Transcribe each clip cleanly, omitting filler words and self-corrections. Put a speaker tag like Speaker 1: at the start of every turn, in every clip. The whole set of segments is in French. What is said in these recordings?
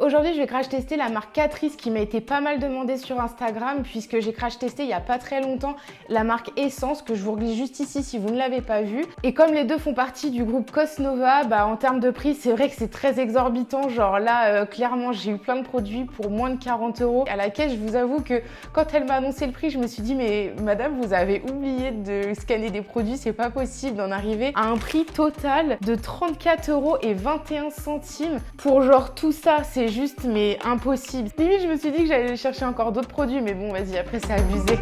Speaker 1: Aujourd'hui, je vais crash tester la marque Catrice qui m'a été pas mal demandée sur Instagram puisque j'ai crash testé il y a pas très longtemps la marque Essence que je vous glisse juste ici si vous ne l'avez pas vue. Et comme les deux font partie du groupe Cosnova, en termes de prix, c'est vrai que c'est très exorbitant. Genre là, clairement, j'ai eu plein de produits pour moins de 40 €. À la caisse, je vous avoue que quand elle m'a annoncé le prix, je me suis dit mais madame, vous avez oublié de scanner des produits, c'est pas possible d'en arriver à un prix total de 34,21 € pour genre tout ça, c'est juste mais impossible. Limite, je me suis dit que j'allais chercher encore d'autres produits, mais bon, vas-y, après c'est abusé.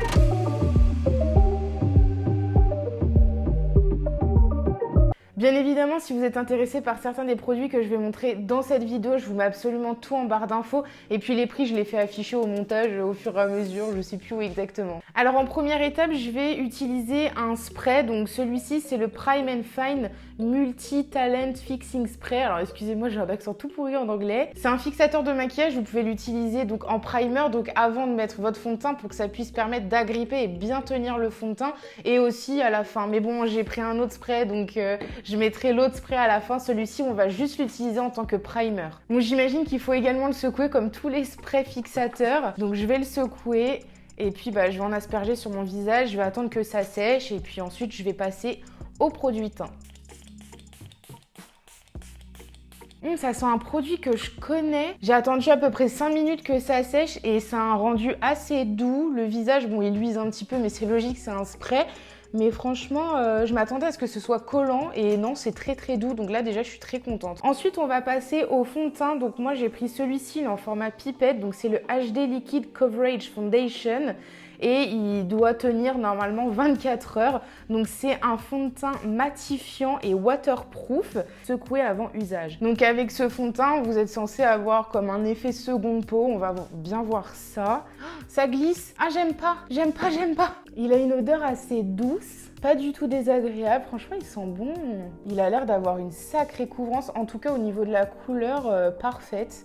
Speaker 1: Bien évidemment, si vous êtes intéressé par certains des produits que je vais montrer dans cette vidéo, je vous mets absolument tout en barre d'infos. Et puis les prix, je les fais afficher au montage au fur et à mesure, je sais plus où exactement. Alors en première étape, je vais utiliser un spray. Donc celui-ci, c'est le Prime and Fine Multi-Talent Fixing Spray. Alors excusez-moi, j'ai un accent tout pourri en anglais. C'est un fixateur de maquillage, vous pouvez l'utiliser donc en primer, donc avant de mettre votre fond de teint pour que ça puisse permettre d'agripper et bien tenir le fond de teint. Et aussi à la fin. Mais bon, j'ai pris un autre spray, donc je mettrai l'autre spray à la fin. Celui-ci, on va juste l'utiliser en tant que primer. Donc j'imagine qu'il faut également le secouer comme tous les sprays fixateurs. Donc je vais le secouer et puis je vais en asperger sur mon visage. Je vais attendre que ça sèche et puis ensuite je vais passer au produit teint. Ça sent un produit que je connais. J'ai attendu à peu près 5 minutes que ça sèche et ça a un rendu assez doux. Le visage, bon, il luise un petit peu, mais c'est logique, c'est un spray. Mais franchement, je m'attendais à ce que ce soit collant et non, c'est très très doux. Donc là, déjà, je suis très contente. Ensuite, on va passer au fond de teint. Donc moi, j'ai pris celui-ci, il est en format pipette. Donc c'est le HD Liquid Coverage Foundation. Et il doit tenir normalement 24 heures. Donc c'est un fond de teint matifiant et waterproof, secoué avant usage. Donc avec ce fond de teint, vous êtes censé avoir comme un effet seconde peau. On va bien voir ça. Ça glisse. Ah, j'aime pas. Il a une odeur assez douce. Pas du tout désagréable, franchement il sent bon. Il a l'air d'avoir une sacrée couvrance, en tout cas au niveau de la couleur parfaite.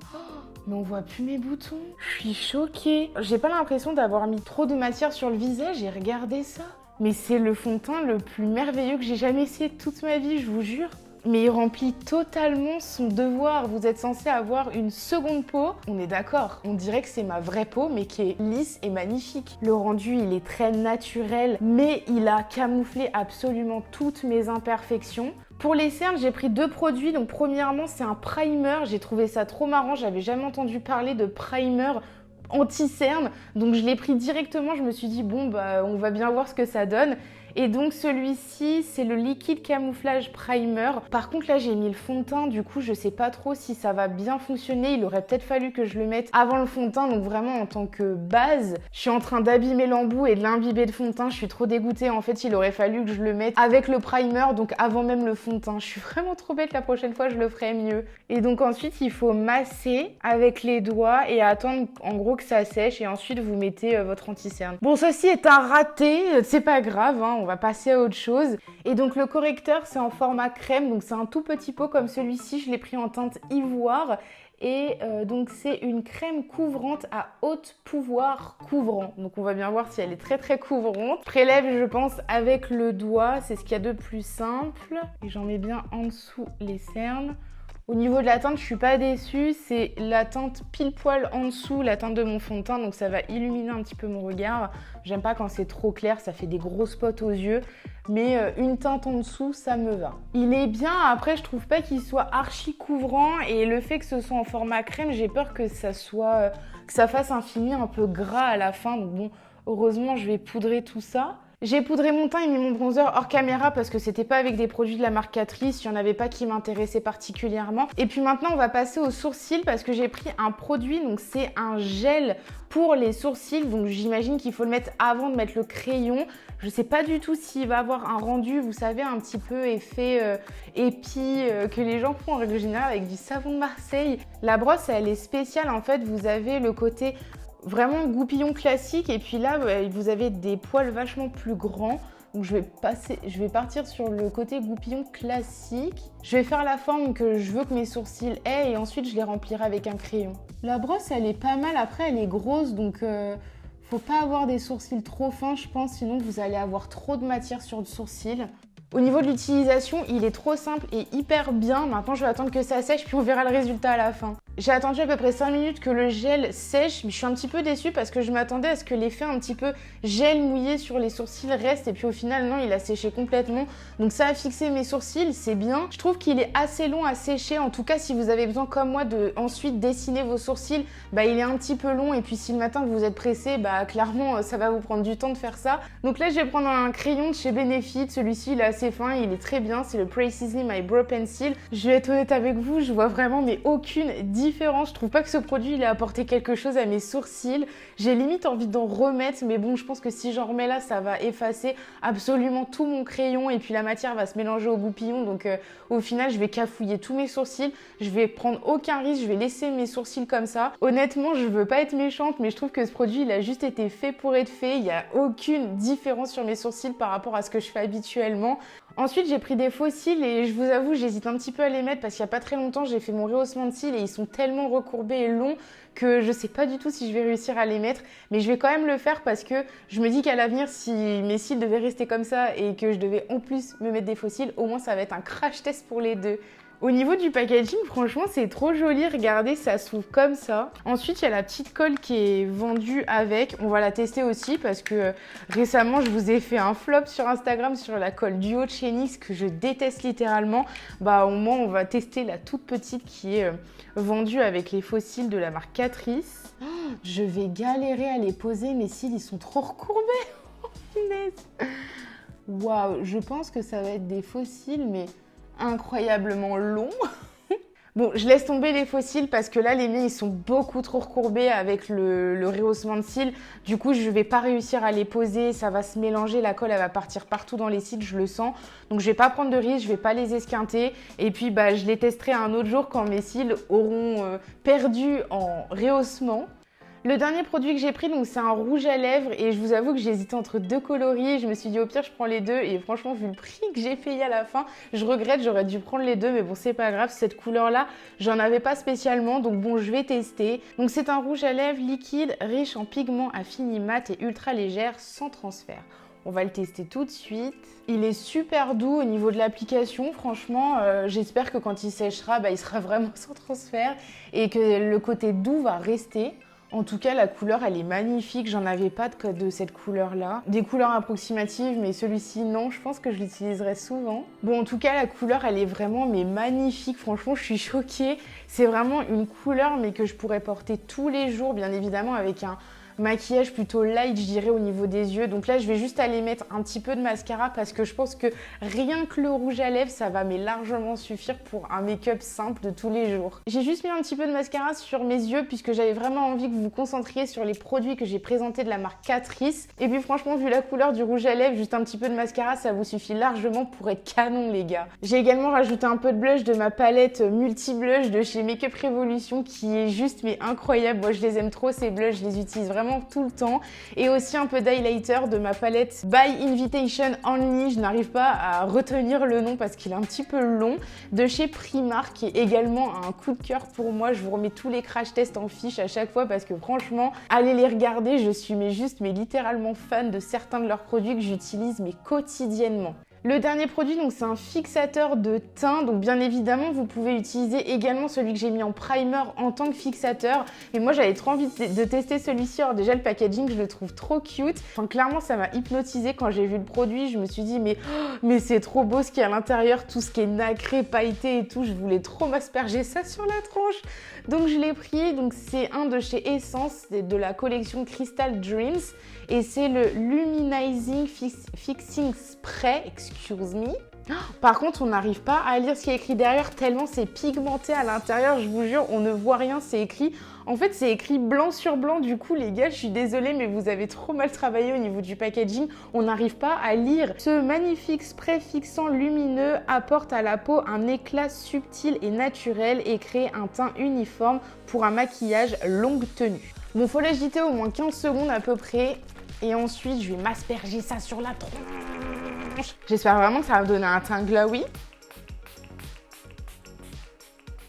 Speaker 1: Mais on voit plus mes boutons. Je suis choquée. J'ai pas l'impression d'avoir mis trop de matière sur le visage et regardez ça. Mais c'est le fond de teint le plus merveilleux que j'ai jamais essayé de toute ma vie, je vous jure. Mais il remplit totalement son devoir. Vous êtes censé avoir une seconde peau. On est d'accord. On dirait que c'est ma vraie peau, mais qui est lisse et magnifique. Le rendu, il est très naturel, mais il a camouflé absolument toutes mes imperfections. Pour les cernes, j'ai pris deux produits. Donc premièrement, c'est un primer. J'ai trouvé ça trop marrant. J'avais jamais entendu parler de primer anti-cerne. Donc je l'ai pris directement. Je me suis dit, bon, on va bien voir ce que ça donne. Et donc celui-ci, c'est le Liquid Camouflage Primer. Par contre, là, j'ai mis le fond de teint. Du coup, je sais pas trop si ça va bien fonctionner. Il aurait peut-être fallu que je le mette avant le fond de teint. Donc vraiment, en tant que base, je suis en train d'abîmer l'embout et de l'imbiber de fond de teint. Je suis trop dégoûtée. En fait, il aurait fallu que je le mette avec le primer, donc avant même le fond de teint. Je suis vraiment trop bête. La prochaine fois, je le ferai mieux. Et donc ensuite, il faut masser avec les doigts et attendre en gros que ça sèche. Et ensuite, vous mettez votre anti-cerne. Bon, ceci est un raté. C'est pas grave, hein. On va passer à autre chose. Et donc le correcteur, c'est en format crème, donc c'est un tout petit pot comme celui-ci. Je l'ai pris en teinte ivoire. Et donc c'est une crème couvrante à haute pouvoir couvrant. Donc on va bien voir si elle est très très couvrante. Je prélève, je pense, avec le doigt. C'est ce qu'il y a de plus simple. Et j'en mets bien en dessous les cernes. Au niveau de la teinte, je suis pas déçue, c'est la teinte pile poil en dessous, la teinte de mon fond de teint, donc ça va illuminer un petit peu mon regard. J'aime pas quand c'est trop clair, ça fait des gros spots aux yeux, mais une teinte en dessous, ça me va. Il est bien, après je trouve pas qu'il soit archi couvrant et le fait que ce soit en format crème, j'ai peur que ça fasse un fini un peu gras à la fin, donc bon, heureusement je vais poudrer tout ça. J'ai poudré mon teint et mis mon bronzer hors caméra parce que c'était pas avec des produits de la marque Catrice, il y en avait pas qui m'intéressaient particulièrement. Et puis maintenant on va passer aux sourcils parce que j'ai pris un produit, donc c'est un gel pour les sourcils, donc j'imagine qu'il faut le mettre avant de mettre le crayon. Je sais pas du tout s'il va avoir un rendu, vous savez, un petit peu effet épi que les gens font en règle générale avec du savon de Marseille. La brosse elle est spéciale en fait, vous avez le côté vraiment goupillon classique et puis là vous avez des poils vachement plus grands, donc je vais partir sur le côté goupillon classique. Je vais faire la forme que je veux que mes sourcils aient et ensuite je les remplirai avec un crayon. La brosse elle est pas mal, après elle est grosse donc faut pas avoir des sourcils trop fins je pense, sinon vous allez avoir trop de matière sur le sourcil. Au niveau de l'utilisation, il est trop simple et hyper bien. Maintenant, je vais attendre que ça sèche puis on verra le résultat à la fin. J'ai attendu à peu près 5 minutes que le gel sèche, mais je suis un petit peu déçue parce que je m'attendais à ce que l'effet un petit peu gel mouillé sur les sourcils reste et puis au final non, il a séché complètement. Donc ça a fixé mes sourcils, c'est bien. Je trouve qu'il est assez long à sécher, en tout cas si vous avez besoin comme moi de ensuite dessiner vos sourcils, bah il est un petit peu long et puis si le matin vous êtes pressé, bah clairement ça va vous prendre du temps de faire ça. Donc là je vais prendre un crayon de chez Benefit, celui-ci il est assez fin, il est très bien, c'est le Precisely My Brow Pencil. Je vais être honnête avec vous, je vois vraiment mais aucune différence. Je trouve pas que ce produit il a apporté quelque chose à mes sourcils. J'ai limite envie d'en remettre, mais bon, je pense que si j'en remets là, ça va effacer absolument tout mon crayon et puis la matière va se mélanger au goupillon. Donc au final, je vais cafouiller tous mes sourcils. Je vais prendre aucun risque, je vais laisser mes sourcils comme ça. Honnêtement, je veux pas être méchante, mais je trouve que ce produit il a juste été fait pour être fait. Il y a aucune différence sur mes sourcils par rapport à ce que je fais habituellement. Ensuite, j'ai pris des faux cils et je vous avoue, j'hésite un petit peu à les mettre parce qu'il n'y a pas très longtemps, j'ai fait mon rehaussement de cils et ils sont tellement recourbés et longs que je sais pas du tout si je vais réussir à les mettre. Mais je vais quand même le faire parce que je me dis qu'à l'avenir, si mes cils devaient rester comme ça et que je devais en plus me mettre des faux cils, au moins ça va être un crash test pour les deux. Au niveau du packaging, franchement, c'est trop joli. Regardez, ça s'ouvre comme ça. Ensuite, il y a la petite colle qui est vendue avec. On va la tester aussi parce que récemment, je vous ai fait un flop sur Instagram sur la colle Duo de chez NYX que je déteste littéralement. Bah, au moins, on va tester la toute petite qui est vendue avec les faux cils de la marque Catrice. Oh, je vais galérer à les poser. Mes cils, ils sont trop recourbés. Oh, punaise. Waouh, je pense que ça va être des faux cils, mais incroyablement long. Bon, je laisse tomber les faux cils parce que là, les miens, ils sont beaucoup trop recourbés avec le rehaussement de cils. Du coup, je vais pas réussir à les poser. Ça va se mélanger. La colle, elle va partir partout dans les cils. Je le sens. Donc, je vais pas prendre de risque. Je vais pas les esquinter. Et puis, bah, je les testerai un autre jour quand mes cils auront perdu en rehaussement. Le dernier produit que j'ai pris, donc c'est un rouge à lèvres et je vous avoue que j'hésitais entre deux coloris. Je me suis dit au pire je prends les deux et franchement vu le prix que j'ai payé à la fin, je regrette, j'aurais dû prendre les deux mais bon c'est pas grave, cette couleur là j'en avais pas spécialement donc bon je vais tester. Donc c'est un rouge à lèvres liquide, riche en pigments affinis mat et ultra légère sans transfert. On va le tester tout de suite. Il est super doux au niveau de l'application. Franchement, j'espère que quand il séchera, bah, il sera vraiment sans transfert et que le côté doux va rester. En tout cas, la couleur, elle est magnifique. J'en avais pas de cette couleur-là. Des couleurs approximatives, mais celui-ci, non. Je pense que je l'utiliserai souvent. Bon, en tout cas, la couleur, elle est vraiment mais magnifique. Franchement, je suis choquée. C'est vraiment une couleur, mais que je pourrais porter tous les jours, bien évidemment, avec un maquillage plutôt light, je dirais, au niveau des yeux. Donc là, je vais juste aller mettre un petit peu de mascara parce que je pense que rien que le rouge à lèvres, ça va mais largement suffire pour un make-up simple de tous les jours. J'ai juste mis un petit peu de mascara sur mes yeux puisque j'avais vraiment envie que vous vous concentriez sur les produits que j'ai présentés de la marque Catrice. Et puis franchement, vu la couleur du rouge à lèvres, juste un petit peu de mascara, ça vous suffit largement pour être canon, les gars. J'ai également rajouté un peu de blush de ma palette multi-blush de chez Makeup Revolution qui est juste mais incroyable. Moi, je les aime trop, ces blushs, je les utilise vraiment tout le temps. Et aussi un peu d'highlighter de ma palette By Invitation Only, je n'arrive pas à retenir le nom parce qu'il est un petit peu long, de chez Primark, qui est également un coup de cœur pour moi. Je vous remets tous les crash tests en fiche à chaque fois parce que franchement, allez les regarder, je suis mais littéralement fan de certains de leurs produits que j'utilise mais quotidiennement. Le dernier produit, donc c'est un fixateur de teint. Donc bien évidemment, vous pouvez utiliser également celui que j'ai mis en primer en tant que fixateur. Et moi, j'avais trop envie de tester celui-ci. Alors déjà, le packaging, je le trouve trop cute. Enfin, clairement, ça m'a hypnotisée quand j'ai vu le produit. Je me suis dit, mais c'est trop beau ce qu'il y a à l'intérieur. Tout ce qui est nacré, pailleté et tout. Je voulais trop m'asperger ça sur la tronche. Donc je l'ai pris. Donc c'est un de chez Essence, de la collection Crystal Dreams. Et c'est le Luminizing Fixing Spray, excuse me. Par contre, on n'arrive pas à lire ce qui est écrit derrière tellement c'est pigmenté à l'intérieur, je vous jure, on ne voit rien, c'est écrit. En fait, c'est écrit blanc sur blanc, du coup, les gars, je suis désolée, mais vous avez trop mal travaillé au niveau du packaging, on n'arrive pas à lire. Ce magnifique spray fixant lumineux apporte à la peau un éclat subtil et naturel et crée un teint uniforme pour un maquillage longue tenue. Bon, faut l'agiter au moins 15 secondes à peu près. Et ensuite, je vais m'asperger ça sur la tronche. J'espère vraiment que ça va me donner un teint glowy.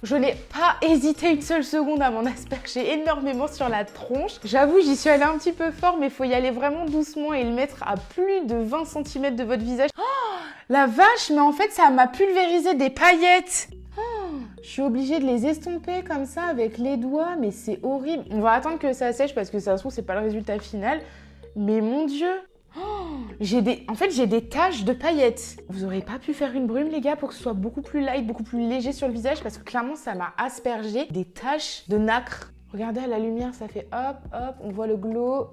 Speaker 1: Je n'ai pas hésité une seule seconde à m'en asperger énormément sur la tronche. J'avoue, j'y suis allée un petit peu fort, mais il faut y aller vraiment doucement et le mettre à plus de 20 cm de votre visage. Oh, la vache, mais en fait, ça m'a pulvérisé des paillettes. Oh, Je suis obligée de les estomper comme ça avec les doigts, mais c'est horrible. On va attendre que ça sèche parce que ça se trouve, c'est pas le résultat final. Mais mon Dieu, en fait, j'ai des taches de paillettes. Vous auriez pas pu faire une brume, les gars, pour que ce soit beaucoup plus light, beaucoup plus léger sur le visage parce que clairement, ça m'a aspergé des taches de nacre. Regardez à la lumière, ça fait hop, hop, on voit le glow.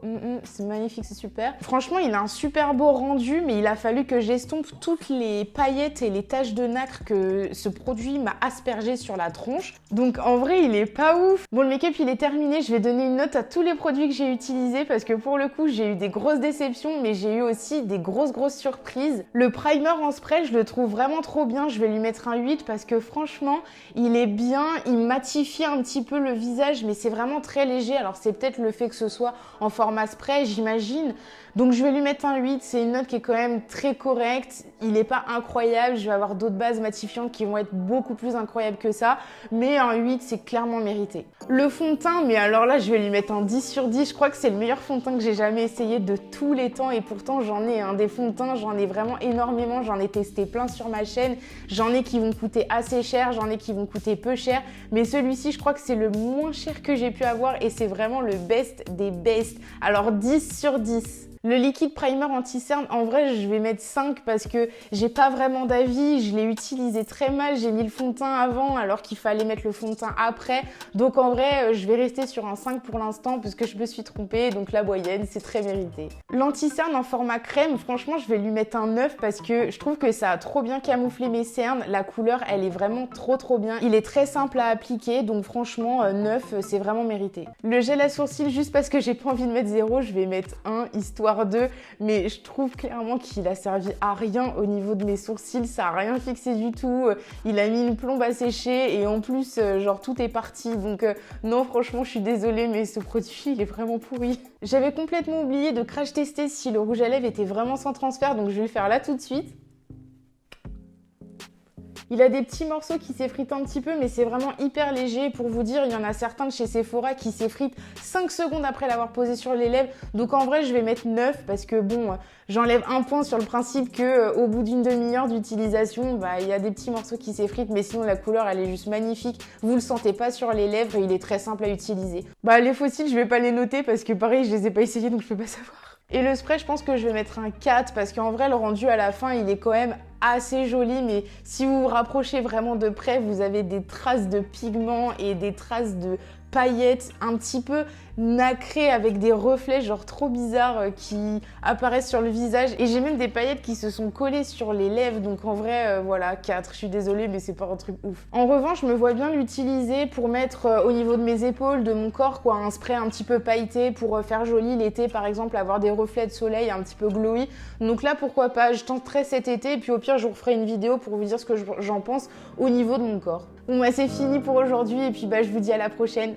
Speaker 1: C'est magnifique, c'est super. Franchement, il a un super beau rendu, mais il a fallu que j'estompe toutes les paillettes et les taches de nacre que ce produit m'a aspergé sur la tronche. Donc en vrai, il est pas ouf. Bon, le make-up, il est terminé. Je vais donner une note à tous les produits que j'ai utilisés parce que pour le coup, j'ai eu des grosses déceptions, mais j'ai eu aussi des grosses surprises. Le primer en spray, je le trouve vraiment trop bien. Je vais lui mettre un 8 parce que franchement, il est bien. Il matifie un petit peu le visage, mais c'est vraiment très léger. Alors c'est peut-être le fait que ce soit en format spray, j'imagine. Donc je vais lui mettre un 8, c'est une note qui est quand même très correcte. Il n'est pas incroyable, je vais avoir d'autres bases matifiantes qui vont être beaucoup plus incroyables que ça. Mais un 8, c'est clairement mérité. Le fond de teint, mais alors là je vais lui mettre un 10 sur 10. Je crois que c'est le meilleur fond de teint que j'ai jamais essayé de tous les temps. Et pourtant j'en ai des fonds de teint, j'en ai vraiment énormément. J'en ai testé plein sur ma chaîne. J'en ai qui vont coûter assez cher, j'en ai qui vont coûter peu cher. Mais celui-ci, je crois que c'est le moins cher que j'ai pu avoir et c'est vraiment le best des best. Alors 10 sur 10. Le liquide primer anti-cerne, en vrai, je vais mettre 5 parce que j'ai pas vraiment d'avis. Je l'ai utilisé très mal. J'ai mis le fond de teint avant alors qu'il fallait mettre le fond de teint après. Donc en vrai, je vais rester sur un 5 pour l'instant parce que je me suis trompée. Donc la moyenne, c'est très mérité. L'anti-cerne en format crème, franchement, je vais lui mettre un 9 parce que je trouve que ça a trop bien camouflé mes cernes. La couleur, elle est vraiment trop bien. Il est très simple à appliquer. Donc franchement, 9, c'est vraiment mérité. Le gel à sourcils, juste parce que j'ai pas envie de mettre 0, je vais mettre 1, histoire 2, mais je trouve clairement qu'il a servi à rien au niveau de mes sourcils, ça a rien fixé du tout, il a mis une plombe à sécher et en plus genre tout est parti, donc non franchement je suis désolée mais ce produit il est vraiment pourri. J'avais complètement oublié de crash tester si le rouge à lèvres était vraiment sans transfert, donc je vais le faire là tout de suite. Il a des petits morceaux qui s'effritent un petit peu, mais c'est vraiment hyper léger. Pour vous dire, il y en a certains de chez Sephora qui s'effritent 5 secondes après l'avoir posé sur les lèvres. Donc en vrai, je vais mettre 9 parce que bon, j'enlève un point sur le principe que au bout d'une demi-heure d'utilisation, il y a des petits morceaux qui s'effritent, mais sinon la couleur, elle est juste magnifique. Vous le sentez pas sur les lèvres et il est très simple à utiliser. Les fossiles, je vais pas les noter parce que pareil, je les ai pas essayés donc je peux pas savoir. Et le spray, je pense que je vais mettre un 4 parce qu'en vrai, le rendu à la fin, il est quand même assez joli. Mais si vous vous rapprochez vraiment de près, vous avez des traces de pigments et des traces de paillettes un petit peu nacrées avec des reflets genre trop bizarres qui apparaissent sur le visage. Et j'ai même des paillettes qui se sont collées sur les lèvres. Donc en vrai, voilà, 4. Je suis désolée, mais c'est pas un truc ouf. En revanche, je me vois bien l'utiliser pour mettre au niveau de mes épaules, de mon corps, quoi, un spray un petit peu pailleté pour faire joli l'été, par exemple, avoir des reflets de soleil un petit peu glowy. Donc là, pourquoi pas, je tenterai cet été. Et puis au pire, je vous referai une vidéo pour vous dire ce que j'en pense au niveau de mon corps. Bon, c'est fini pour aujourd'hui. Et puis je vous dis à la prochaine.